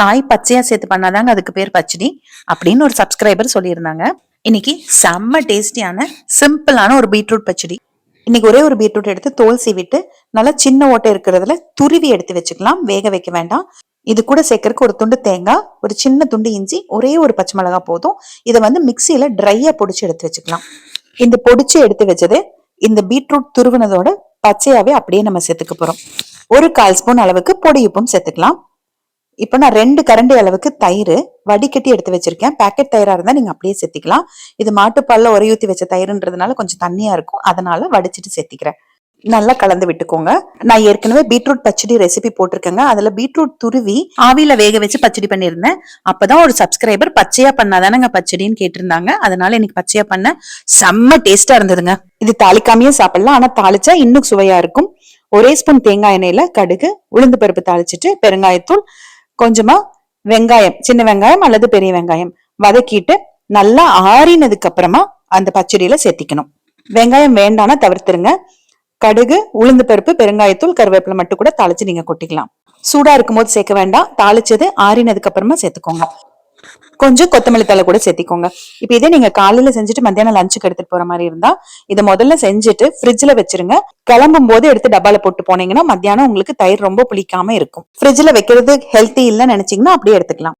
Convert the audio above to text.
காய் பச்சையா சேர்த்து பண்ணாதாங்க அதுக்கு பேர் பச்சடி அப்படின்னு ஒரு சப்ஸ்கிரைபர் சொல்லியிருந்தாங்க. இன்னைக்கு செம்ம டேஸ்டியான சிம்பிளான ஒரு பீட்ரூட் பச்சடி. இன்னைக்கு ஒரே ஒரு பீட்ரூட் எடுத்து தோல் சீவிட்டு நல்லா சின்ன ஓட்டை இருக்கிறதுல துருவி எடுத்து வச்சுக்கலாம், வேக வைக்க வேண்டாம். இது கூட சேர்க்கறதுக்கு ஒரு துண்டு தேங்காய், ஒரு சின்ன துண்டு இஞ்சி, ஒரே ஒரு பச்சை மிளகாய் போதும். இதை வந்து மிக்சியில ட்ரையா பொடிச்சு எடுத்து வச்சுக்கலாம். இந்த பொடிச்சு எடுத்து வச்சது இந்த பீட்ரூட் துருவினதோட பச்சையாவே அப்படியே நம்ம சேர்த்துக்க போறோம். ஒரு 1/4 ஸ்பூன் அளவுக்கு பொடி உப்பும் சேர்த்துக்கலாம். இப்ப நான் 2 கரண்டி அளவுக்கு தயிர் வடிகட்டி எடுத்து வச்சிருக்கேன். பேக்கெட் தயிரா இருந்தா நீங்க அப்படியே சேர்த்திக்கலாம். இது மாட்டுப்பால்ல உரையூத்தி வச்ச தயிர்ன்றதுனால கொஞ்சம் தண்ணியா இருக்கும், அதனால வடிச்சிட்டு சேர்த்திக்கிறேன். நல்லா கலந்து விட்டுக்கோங்க. நான் ஏற்கனவே பீட்ரூட் பச்சடி ரெசிபி போட்டிருக்கேங்க. அதுல பீட்ரூட் துருவி ஆவியில வேக வச்சு பச்சடி பண்ணியிருந்தேன். அப்பதான் ஒரு சப்ஸ்கிரைபர் பச்சையா பண்ணாதானங்க பச்சடின்னு கேட்டிருந்தாங்க. அதனால எனக்கு பச்சையா பண்ண செம்ம டேஸ்டா இருந்ததுங்க. இது தாளிக்காமையும் சாப்பிடலாம், ஆனா தாளிச்சா இன்னும் சுவையா இருக்கும். ஒரே ஸ்பூன் தேங்காய் எண்ணெயில கடுகு, உளுந்து பருப்பு தாளிச்சிட்டு பெருங்காயத்தூள், கொஞ்சமா வெங்காயம், சின்ன வெங்காயம் அல்லது பெரிய வெங்காயம் வதக்கிட்டு நல்லா ஆறினதுக்கு அப்புறமா அந்த பச்சடியில சேர்த்திக்கணும். வெங்காயம் வேண்டானா தவிர்த்துருங்க. கடுகு, உளுந்து பருப்பு, பெருங்காயத்தூள், கருவேப்பிலை மட்டும் கூட தாளிச்சு நீங்க கொட்டிக்கலாம். சூடா இருக்கும் போது சேர்க்க வேண்டாம், தாளிச்சது ஆறினதுக்கு அப்புறமா சேர்த்துக்கோங்க. கொஞ்சம் கொத்தமல்லி தழை கூட சேர்த்திக்கோங்க. இப்ப இதே நீங்க காலையில செஞ்சுட்டு மத்தியானம் லஞ்சுக்கு எடுத்துட்டு போற மாதிரி இருந்தா இதை முதல்ல செஞ்சுட்டு ஃப்ரிட்ஜ்ல வச்சிருங்க. கிளம்பும் போது எடுத்து டப்பால போட்டு போனீங்கன்னா மத்தியானம் உங்களுக்கு தயிர் ரொம்ப புளிக்காம இருக்கும். ஃப்ரிட்ஜ்ல வைக்கிறது ஹெல்த்தி இல்லைன்னு நினைச்சீங்கன்னா அப்படியே எடுத்துக்கலாம்.